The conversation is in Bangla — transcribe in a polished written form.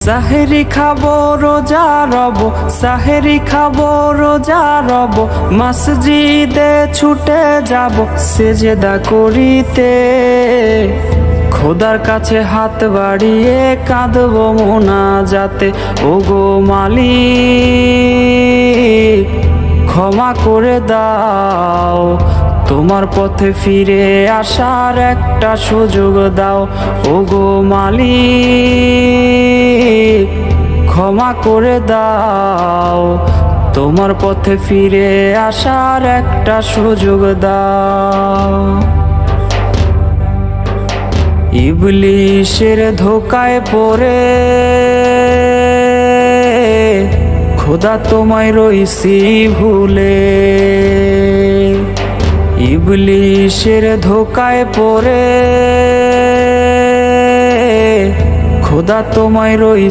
সাহেরি খাবো রোজা রব, সাহেরি খাবো রোজা রব, মসজিদে ছুটে যাব সেজদা করিতে। খোদার কাছে হাত বাড়িয়ে কাঁদবো মোনাজাতে, ওগো মালিক ক্ষমা করে দাও, তোমার পথে ফিরে আসার একটা সুযোগ দাও। ওগো মালিক ক্ষমা করে দাও, তোমার পথে ফিরে আসার একটা সুযোগ দাও। ইবলিশের ধোকায় পড়ে খোদা তোমায় রইছি ভুলে, ইবলিশের ধোকায় পড়ে খোদা তোমায় রইছি